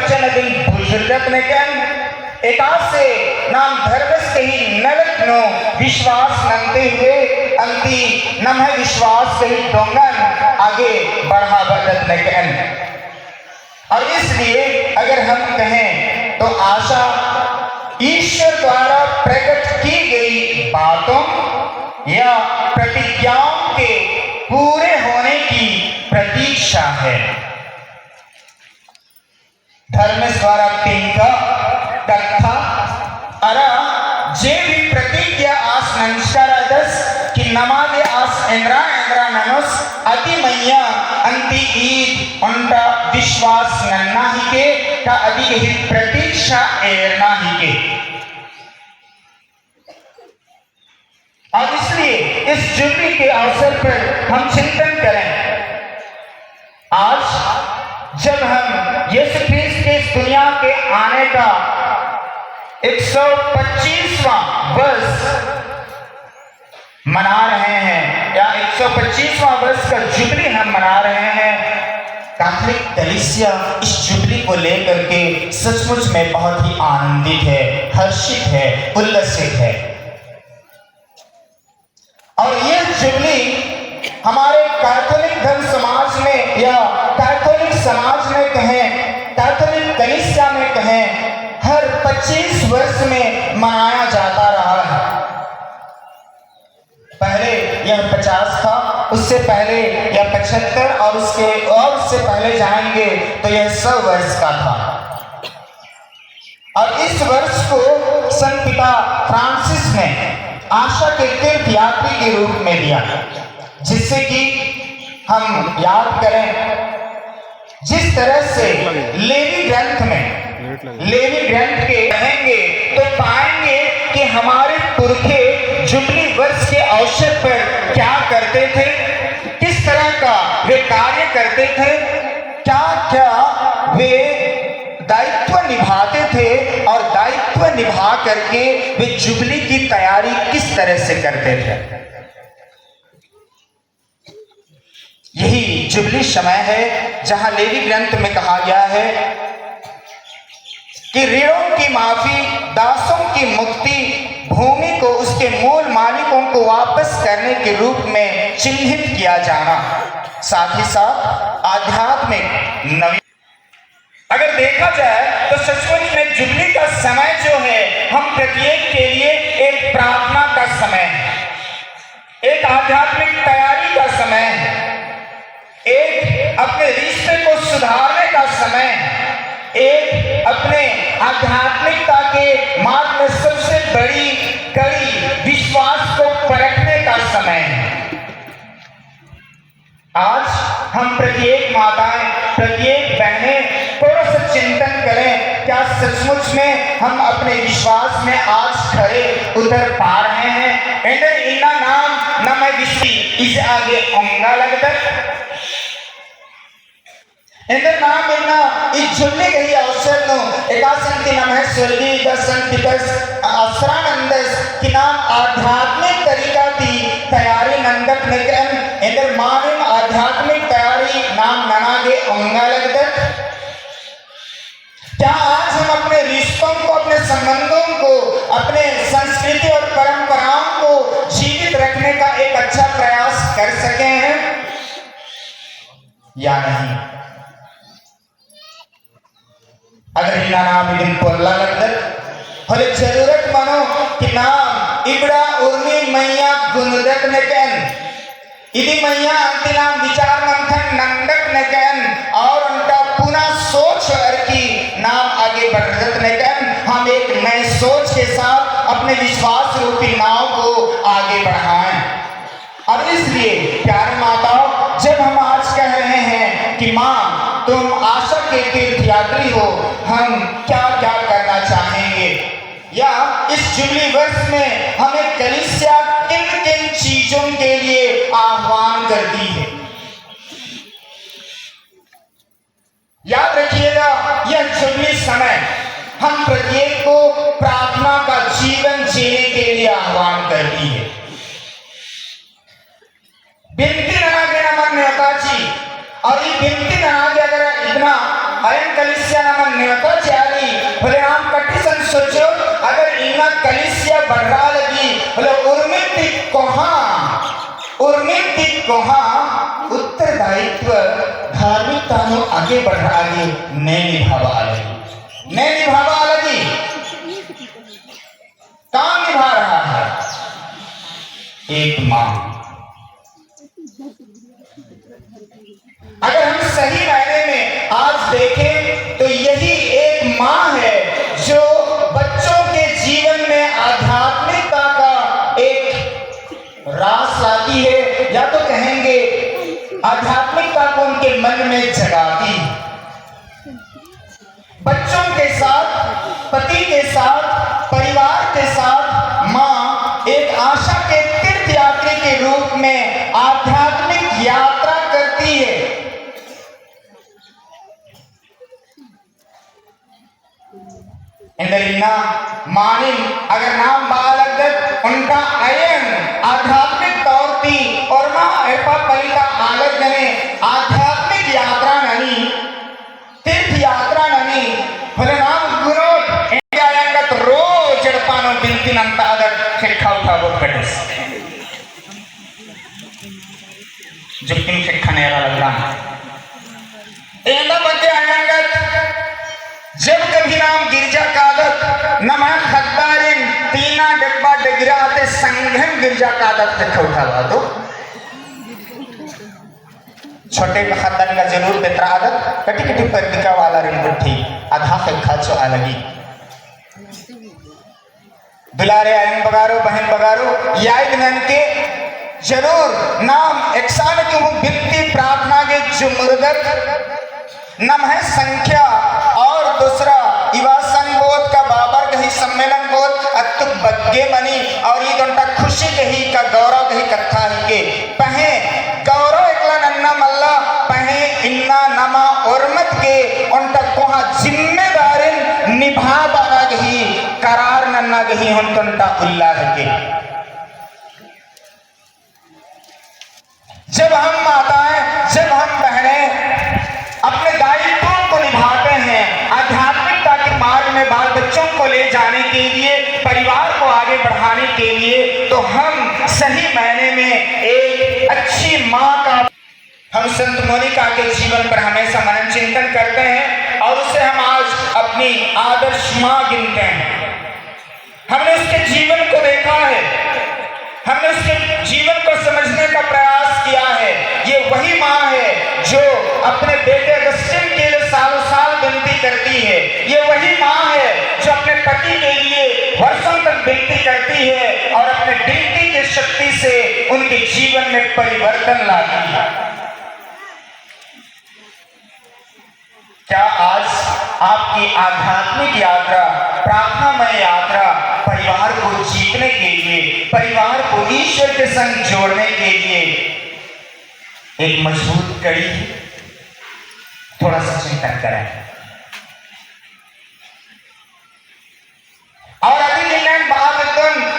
वचन दिन बुजुर्गक ने कन एकासे नाम धर्मस कही नलक नो विश्वास नंते हुए अंति नम है विश्वास कही डोंगन आगे बढ़ा बदत ने कन। और इसलिए अगर हम कहें तो आशा ईश्वर द्वारा प्रकट की गई बातों या प्रतिज्ञाओं के पूरे होने की प्रतीक्षा है। धर्म द्वारा तिंका कथा अरा जे भी प्रतिज्ञा आस नंस्कारादस कि नमादे आस इंद्रा इंद्रा ननुस अति मैया अंति ईद उनका विश्वास नन्ना ही के का अधिक ही प्रतीक्षा एरना ही के। और इसलिए इस जुबली के अवसर पर हम चिंतन करें। आज जब हम यीशु ख्रीस्त के इस दुनिया के आने का 125वां वर्ष मना रहे हैं या 125वां वर्ष का जुबली हम मना रहे हैं, कैथोलिक कलीसिया इस जुबली को लेकर के सचमुच में बहुत ही आनंदित है, हर्षित है, उल्लसित है। और यह जुबली हमारे कैथोलिक धर्म समाज में या कैथोलिक समाज में कहें, कैथोलिक कलीसिया में कहें, हर 25 वर्ष में मनाया जाता रहा है। पहले यह 50 था, उससे पहले यह 75 और उससे पहले जाएंगे तो यह 100 वर्ष का था। और इस वर्ष को संत पिता फ्रांसिस ने आशा के तीर्थ यात्री के रूप में दिया, जिससे कि हम याद करें जिस तरह से लेवी ग्रंथ के रहेंगे तो पाएंगे कि हमारे पुरखे जुबली वर्ष के अवसर पर क्या करते थे, किस तरह का वे कार्य करते थे, क्या क्या वे दायित्व निभाते थे और दायित्व निभा करके वे जुबली की तैयारी किस तरह से करते थे। यही जुबली समय है जहां लेवी ग्रंथ में कहा गया है कि ऋणों की माफी, दासों की मुक्ति, भूमि को उसके मूल मालिकों को वापस करने के रूप में चिन्हित किया जाना, साथ ही साथ आध्यात्मिक नवीन। अगर देखा जाए तो सचमुच में जुबली का समय जो है हम प्रत्येक के लिए एक प्रार्थना का समय है, एक आध्यात्मिक तैयारी का समय है, एक अपने रिश्ते को सुधारने का समय है, एक अपने आध्यात्मिकता के मार्ग में सबसे बड़ी कड़ी विश्वास को परखने का समय है। आज हम प्रत्येक माताएं, प्रत्येक बहनें थोड़ा सा चिंतन करें, क्या सचमुच में हम अपने विश्वास में आज खड़े उतर पा रहे हैं। एंडर इन्ना नाम न मैं विश्वी इसे आगे औंगा लगता एंडर नाम इन्ना इस जुबली गई अवसर नो एकासंति नाम है स्वर्गीय दर्शन पितस असरानंदस कि नाम आध्यात्मिक तरीका थी तैयारी नंदक निकन एंडर मानिम आध्यात्मिक तैयारी नाम ननागे औंगा लगता। क्या आज हम अपने रिश्तों को, अपने संबंधों को, अपने संस्कृति और परंपराओं को जीवित रखने का एक अच्छा प्रयास कर सके हैं या नहीं। अगर इना नाम दिन पोल्ला लगता होले जरूरत मानो कि नाम इबड़ा उर्मी मैया गुणदक नकन इदी मैया अंतिनाम विचार मंथन नंदक नकन और उनका पुनः सोच की नाम आगे बढ़त नकन हम एक नए सोच के साथ अपने विश्वास रूपी नाव को आगे बढ़ाएं। और इसलिए प्यारे माताओं, जब हम आज कह रहे हैं कि माँ तुम आशा के तीर्थ यात्री हो, हम क्या क्या करना चाहेंगे या इस जुबली वर्ष में हमें कलीसिया किन किन चीजों के लिए आह्वान करती है। याद रखिएगा, यह जुबली समय हम प्रत्येक को प्रार्थना का जीवन जीने के लिए आह्वान करती है। बिनती नना के नमन नेताजी और ये बिनती नना के अगर इतना अयं कलिसिया नाम निवताचारी बोले हम कटिसन सोचो अगर इना कलिसिया बढ़ा लगी बोले उर्मिति कोहा उत्तरदायित्व धार्मिकता नो आगे बढ़ा नहीं निभावा लगी काम निभा रहा है एक मां। अगर हम सही मायने में आज देखें तो यही एक मां है जो बच्चों के जीवन में आध्यात्मिकता का एक रास लाती है, या तो कहेंगे आध्यात्मिकता को उनके मन में जगाती। बच्चों के साथ, पति के साथ, परिवार के साथ मां एक आशा के तीर्थयात्री के रूप में आध्यात्मिक यात्रा करती है। इंद्रिना मानिन अगर नाम बालक उनका अयन आध्यात्मिक तौर थी और मां एपा पलिका आलक जने आध्यात्मिक यात्रा नहीं, तीर्थ यात्रा नहीं, भले नाम गुरु इंडिया रोज जड़पानो बिनती नंता अगर शिक्षा उठावो कटस जुक्तिम शिक्षा ने लगला एंदा बच्चे आयंगत जब कभी नाम गिरजा कादत नमा खद्दारिन तीना डब्बा डगिरा आते संघम गिरजा कादत से उठावा दो छोटे खद्दार का जरूर बेतरा आदत कटी कटी पर दिखा वाला रिन बुट्ठी आधा से खाचो अलगी दुलारे आयन बगारो बहन बगारो याद नन के जरूर नाम एकसान के वो बिनती प्रार्थना के जुमरदर नम है संख्या और दूसरा इवा संगोद का बाबर कही सम्मेलन बोध अतुक बग्गे मनी और ये दोनों खुशी कही का गौरव कही कथा ही के पहे गौरव एकला नन्ना मल्ला पहे इन्ना नमा उर्मत के उनका कोहा जिम्मेदारी निभा बना गही करार नन्ना गही हम तंटा उल्लाह के। जब हम माताएं, जब हम बहनें अपने दायित्वों को निभाते हैं आध्यात्मिकता के मार्ग में बाल बच्चों को ले जाने के लिए, परिवार को आगे बढ़ाने के लिए, तो हम सही मायने में एक अच्छी मां का हम संत मोनिका के जीवन पर हमेशा मनन चिंतन करते हैं और उसे हम आज अपनी आदर्श मां गिनते हैं। हमने उसके जीवन को देखा है, हमने उसके जीवन को समझने का प्रयास किया है। ये वही मां है जो अपने बेटे अगस्तिन के लिए सालों साल विनती करती है। ये वही मां है जो अपने पति के लिए वर्षों तक विनती करती है और अपने विनती की शक्ति से उनके जीवन में परिवर्तन लाती है। क्या आज आपकी आध्यात्मिक यात्रा, प्रार्थनामय यात्रा परिवार को जीतने के लिए, परिवार को ईश्वर के संग जोड़ने के लिए एक मजबूत कड़ी है? थोड़ा सा चिंतन करें। और अभी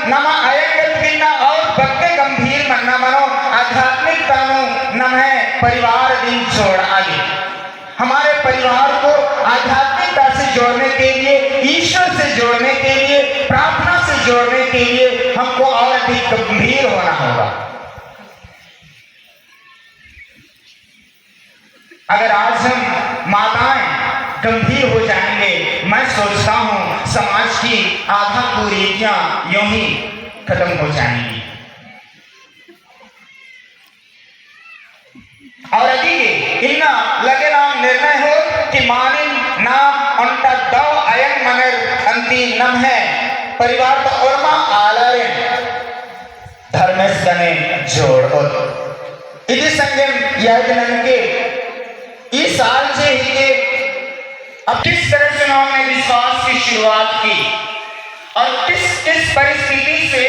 नमा अयंगत और भक्त गंभीर मनना मनो आध्यात्मिकता नम है परिवार दिन जोड़ आगे हमारे परिवार को आध्यात्मिकता से जोड़ने के लिए, ईश्वर से जोड़ने के लिए, प्रार्थना से जोड़ने के लिए हमको और अधिक गंभीर होना होगा। अगर आज हम माताएं गंभीर हो जाएंगे, मैं सोचता हूं समाज की आधा कुरीतियां यूं ही खत्म हो जाएंगी। और अभी इन्ना लगे नाम निर्णय हो कि मानिन नाम उनका दव अयन मनर अंति नम है परिवार तो और मां आलारे धर्मेश दने जोड़ इधि संगम यादनन के इस साल से ही के अब किस तरह से उन्होंने विश्वास की शुरुआत की और किस किस परिस्थिति से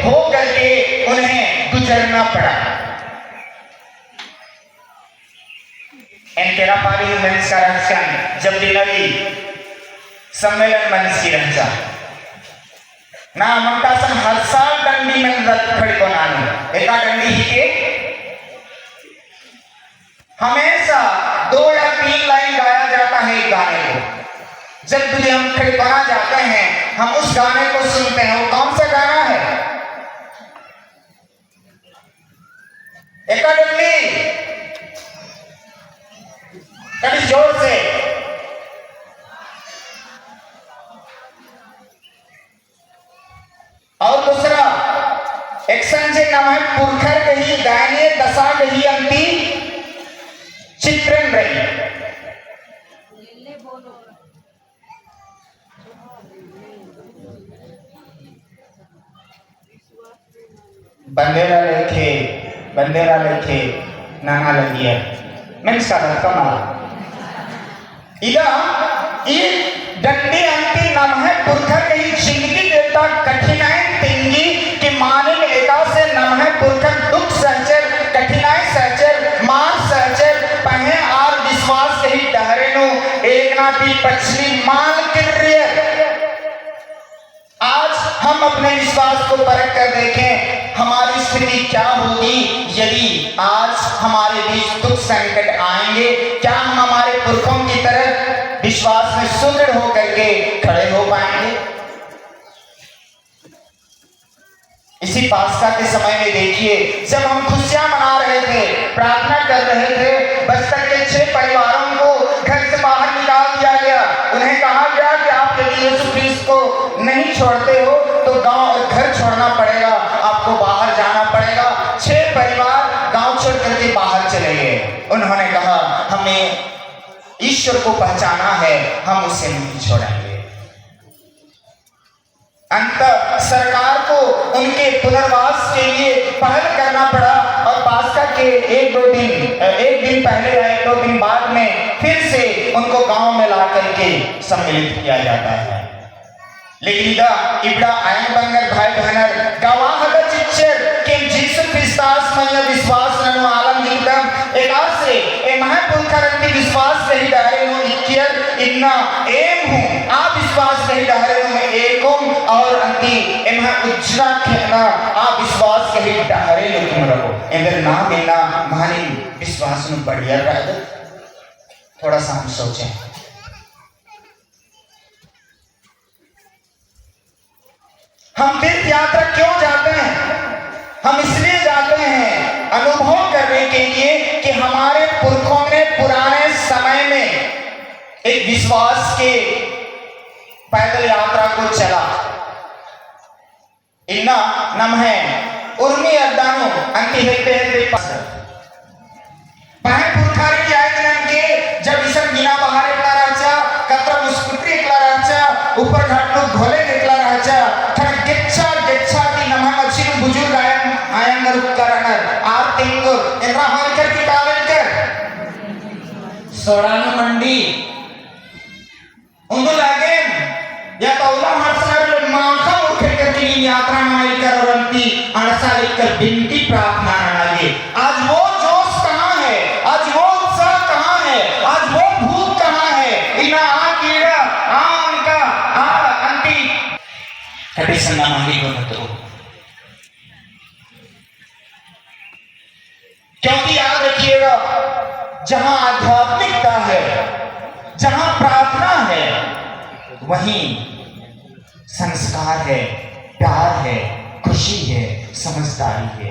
होकर के उन्हें गुजरना पड़ा। इनके रापाली मनुष्य का रहस्य जब दिनली सम्मेलन मनुष्य की रहता ना ममता सम हर साल डंडी में खड़ी को नानी एका डंडी ही के हमेशा 2 या 3 लाइन गाया जाता है एक गाने को। जब भी हम खड़ीपना जाते हैं हम उस गाने को सुनते हैं। वो कौन सा गाना है? एकाडमी कभी जोर से। और दूसरा एक्शन जे नाम है पुरखर कही गायने दशा कही अंति चित्रण रही। बंदेरा लेखे नाना लगिया मैं सारा कमा इदा ये डंडे अंति नाम है पुरखर कही जिंदगी देता कठिनाई तिंगी कि माने में एका से नाम है पुरखर दुख सहचर कठिनाई सहचर मार सहचर पहे आर विश्वास कही डहरे नो एक ना भी पछली मान किर्रिय। आज हम अपने विश्वास को परख कर देखें हमारी स्थिति क्या होगी यदि आज हमारे बीच दुख संकट आएंगे। क्या हम हमारे पुरखों की तरह विश्वास में सुदृढ़ होकर के खड़े हो पाएंगे? इसी पास्का के समय में देखिए जब हम खुशियां मना रहे थे प्रार्थना कर रहे थे बस्तर के 6 परिवारों को घर से बाहर निकाल दिया गया। उन्हें कहा गया कि आप यदि यीशु ख्रीस्त को नहीं छोड़ते हो तो गांव और घर छोड़ना पड़ेगा, आपको बाहर जाना पड़ेगा। 6 परिवार गांव छोड़ करके बाहर चले गए। उन्होंने कहा हमें ईश्वर को पहचाना है, हम उसे नहीं छोड़ेंगे। अंत सरकार को उनके पुनर्वास के लिए पहल करना पड़ा और पास्का के एक दिन पहले या 1-2 दिन बाद में फिर से उनको गांव में ला करके सम्मिलित किया जाता है। लेकिन इबड़ा आयन बंगर भाई बहनर गवाह चिच्चर के जीसु ख्रिस्तास में विश्वास ननु आलम निकदम एकासे ए महापुरखरंती विश्वास कही डहरे नो इक्कियर इन्ना एम हूं आ विश्वास कही डहरे नो एकोम और अंति ए महा उज्जरा खेना आ विश्वास कही डहरे नो तुम रहो इंदर ना बिना महानी विश्वास नु बढ़िया रह। थोड़ा सा हम सोचें हम तीर्थ यात्रा क्यों जाते हैं? हम इसलिए जाते हैं अनुभव करने के लिए कि हमारे पुरखों ने पुराने समय में एक विश्वास के पैदल यात्रा को चला। इन्ना नम है उर्मी अद्दानो अंति हेते पहे पुरखार की आय दिन के जब इसम गिना बाहर एकला राजा कत्र मुस्कुटी एकला राजा ऊपर घाटनो घोले एकला राजा खर गेच्छा की नमः मच्छी बुजुर्ग आयन रुकरनर आर तेंगो एरा हरकर की कावेलकर सोडान मंडी उनको लगे या तौला हर्षनर मांखा उठकर की यात्रा में कर रंती अनसा लेकर बिनती प्रार्थना लगे। आज वो जोश कहां है? आज वो उत्साह कहां है? आज वो भूख कहां है? इना आ कीड़ा आ उनका आ अंती कभी सन्ना मांगी को न तो। क्योंकि याद रखिएगा जहां आध्यात्मिकता है जहां प्रार्थना है वहीं संस्कार है, प्यार है, खुशी है, समझदारी है।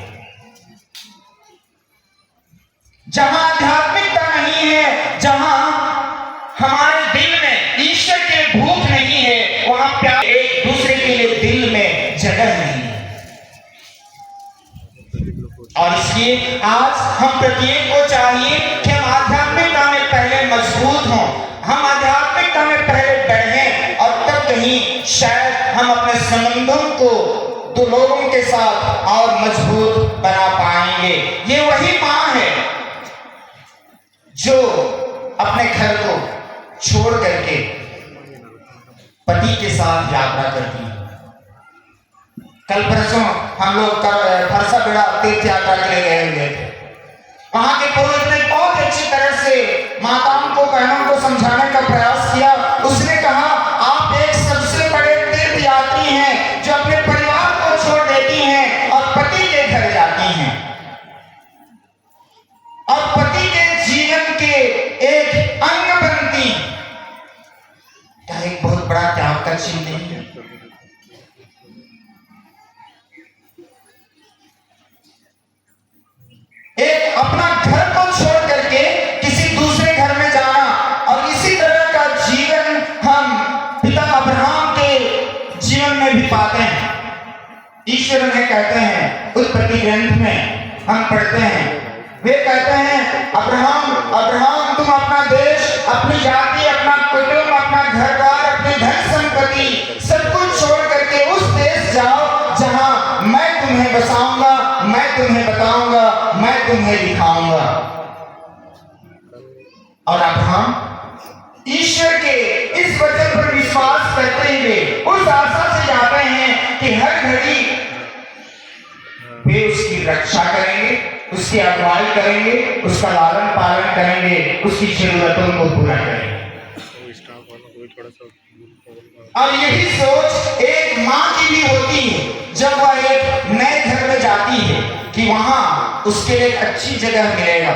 जहां आध्यात्मिकता नहीं है, जहां हमारे दिल में ईश्वर के भूख नहीं है, वहां प्यार एक दूसरे के लिए दिल में जगह नहीं है। और इसलिए आज हम प्रत्येक को चाहिए कि हम आध्यात्मिकता में पहले मजबूत हों, हम आध्यात्मिकता में पहले बढ़ें और तब कहीं शायद हम अपने संबंधों को दो लोगों के साथ और मजबूत बना पाएंगे। ये वही माँ है जो अपने घर को छोड़ करके पति के साथ यात्रा करती है। कल परसों हम लोग फरसा बेड़ा तीर्थ यात्रा के लिए गए हुए थे। वहां के पुरोहित ने बहुत अच्छी तरह से माताओं को बहनों को समझाने का प्रयास किया। उसने कहा आप एक सबसे बड़े तीर्थ यात्री हैं जो अपने परिवार को छोड़ देती हैं और पति के घर जाती हैं और पति के जीवन के एक अंग बनती बड़ा त्याग का चिन्ह नहीं है? एक अपना घर को छोड़ करके किसी दूसरे घर में जाना, और इसी तरह का जीवन हम पिता अब्राहम के जीवन में भी पाते हैं। ईश्वर उन्हें कहते हैं, उत्पत्ति ग्रंथ में हम पढ़ते हैं, वे कहते हैं अब्राहम अब्राहम तुम अपना देश, अपनी जाति, अपना कुटुंब, अपना घर बार, अपनी धन संपत्ति सब कुछ छोड़ करके उस देश जाओ जहां मैं तुम्हें बसाऊंगा, मैं तुम्हें बताऊंगा, मैं तुम्हें दिखाऊंगा। और अब्राहम ईश्वर के इस वचन पर विश्वास करते हुए उस आशा से जाते हैं कि हर घड़ी वे उसकी रक्षा करेंगे, उसकी अगुवाई करेंगे, उसका लालन पालन करेंगे, उसकी जरूरतों को पूरा करेंगे। और यही सोच एक माँ की भी होती है जब वह एक नए घर में जाती है कि वहां उसके लिए एक अच्छी जगह मिलेगा,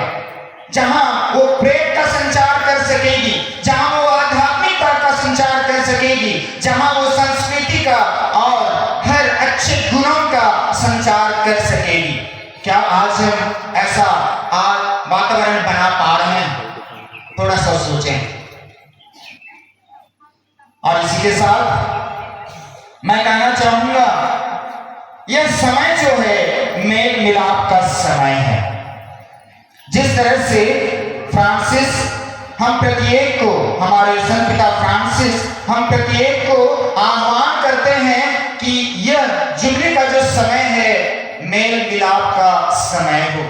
जहां वो प्रेम का संचार कर सकेगी, जहां वो आध्यात्मिकता का संचार कर सकेगी, जहां वो संस्कृति का और हर अच्छे गुणों का संचार कर सकेगी। क्या आज हम ऐसा वातावरण बना पा रहे हैं? थोड़ा सा सोचें। और इसी के साथ मैं कहना चाहूंगा, यह समय जो है मेल मिलाप का समय है। जिस तरह से फ्रांसिस हम प्रत्येक को, हमारे संत पिता फ्रांसिस हम प्रत्येक को आह्वान करते हैं कि यह जुबली का जो समय है मेल मिलाप का समय हो।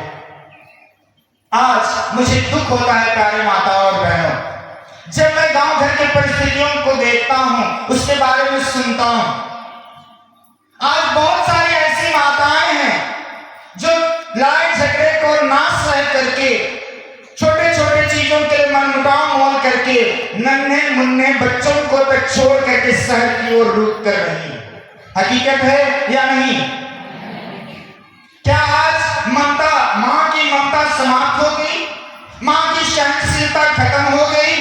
आज मुझे दुख होता है प्यारे माता और बहनों, जब मैं गांव घर की परिस्थितियों को देखता हूं, उसके बारे में सुनता हूं। आज बहुत सारी ऐसी माताएं हैं जो लड़ाई झगड़े को ना सह करके, छोटे छोटे चीजों के लिए मनमुटाव मोल करके नन्हे मुन्ने बच्चों को तक छोड़ करके शहर की ओर रुख कर रही है। हकीकत है या नहीं? क्या आज ममता, मां की ममता समाप्त हो गई? मां की सहनशीलता खत्म हो गई?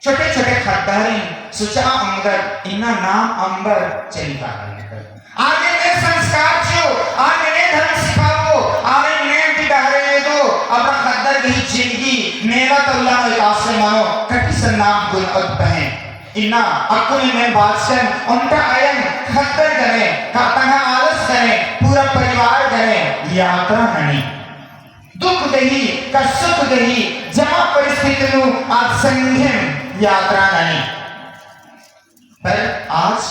छोटे छोटे खद्दारी सुचा अंबर इन्ना नाम अंबर चिंता आगे ने संस्कार छो, आगे ने धर्म सिखावो, आगे ने बिडारे दो अपना खद्दर की जिंदगी मेरा तल्ला विकास से मानो कटी सन्नाम गुण अद्भुत इन्ना अकुल में बादशाह उनका आयन खद्दर करे, कातंगा आलस करे, पूरा परिवार करे, यात्रा नहीं दुख दही का सुख दही जमा परिस्थिति नु आज संघम यात्रा नहीं। पर आज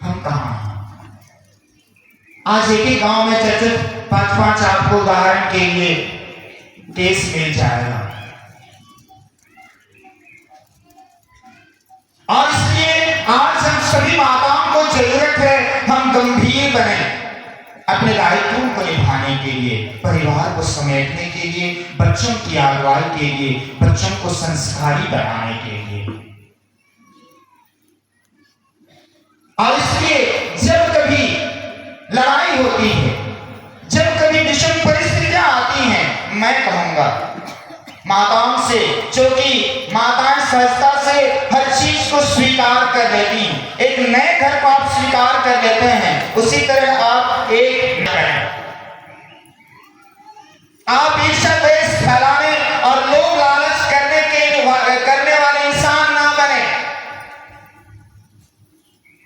हम कहां हैं? आज एक ही गांव में चर्चा पांच पांच आपको उदाहरण के लिए केस मिल जाएगा। और इसलिए आज हम सभी माताओं को जरूरत है हम गंभीर बने अपने दायित्वों को निभाने के लिए, परिवार को समेटने के लिए, बच्चों की अगुवाई के लिए, बच्चों को संस्कारी बनाने के लिए। और इसलिए जब कभी लड़ाई होती है, जब कभी विषम परिस्थितियां आती हैं, मैं कहूंगा माताओं से, जो कि माताएं सहजता से हर चीज को स्वीकार कर लेती हैं, एक नए घर को आप स्वीकार कर लेते हैं, उसी तरह आप एक आप ईर्ष्या द्वेष फैलाने और लोभ लालच करने वाले इंसान ना बने।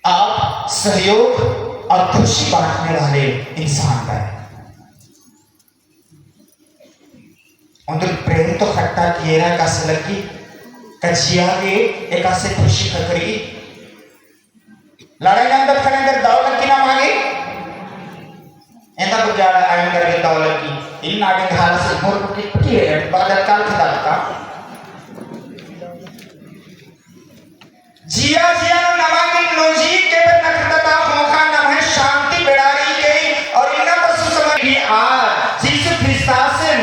आप सहयोग और खुशी बांटने वाले इंसान बने। उनके प्रेम तो खट्टा किएरा का सलकी कचिया के एक से खुशी खकरी लड़ाई अंदर खड़े अंदर दौलत की ना मांगे ऐसा कुछ ज्यादा आयन करके दौलत की इन नाटक हाल से मोर को कितनी है बादल काल खिला का जिया जिया नमागे नोजी के नखदता होखा नमः शांति बिड़ारी गई और इना पशु समझ की आज जीसु ख्रिस्तासन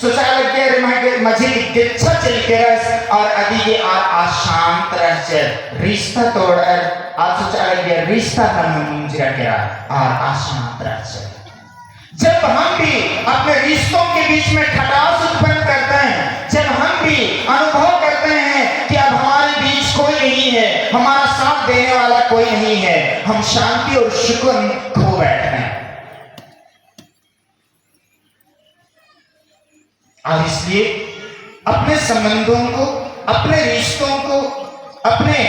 सोचालज्ञ मझे गिच्छा चलकेरस और अधिके आशांत रहस्य रिश्ता तोड़र आज सोचालज्ञ रिश्ता मुंजरा केरा और आशांत रहस्य। जब हम भी अपने रिश्तों के बीच में खटास उत्पन्न करते हैं, जब हम भी कोई नहीं है, हम शांति और सुकून खो बैठे हैं। और इसलिए अपने संबंधों को, अपने रिश्तों को, अपने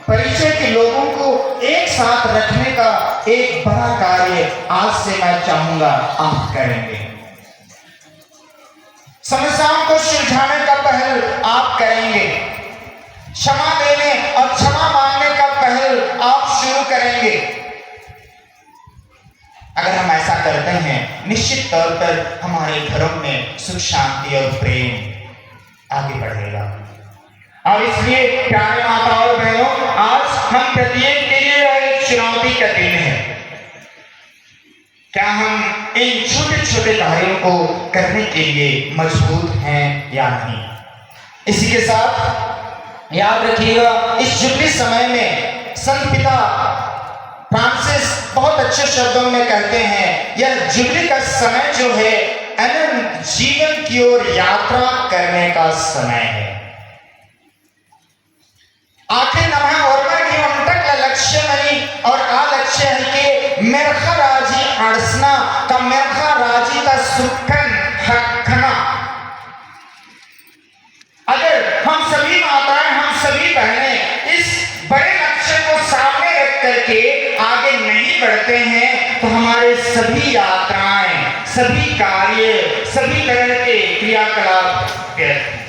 परिचय के लोगों को एक साथ रखने का एक बड़ा कार्य आज से मैं चाहूंगा आप करेंगे। समस्याओं को सुलझाने का पहल आप करेंगे, क्षमा देने और क्षमा मांगने का पहल आप शुरू करेंगे। अगर हम ऐसा करते हैं, निश्चित तौर पर हमारे घरों में सुख, शांति और प्रेम आगे बढ़ेगा। और इसलिए प्यारे माता और बहनों, आज हम प्रत्येक के लिए एक चुनौती का दिन है। क्या हम इन छोटे छोटे कार्यों को करने के लिए मजबूत हैं या नहीं? इसी के साथ याद रखिएगा, इस जुबली समय में संत पिता फ्रांसिस बहुत अच्छे शब्दों में कहते हैं, यह जुबली का समय जो है अनंत जीवन की ओर यात्रा करने का समय है। आखिर नमः और की उमटक लक्ष्य मनी और आ लक्ष्य है कि मेरखा राजी अड़सना का मेरखा राजी का सुखन हकना। अगर हम सभी माताएं, हम सभी बहनें इस बड़े लक्ष्य को सामने रख करके आगे नहीं बढ़ते हैं तो हमारे सभी यात्राएं, सभी कार्य, सभी तरह के क्रियाकलाप व्यर्थ हैं।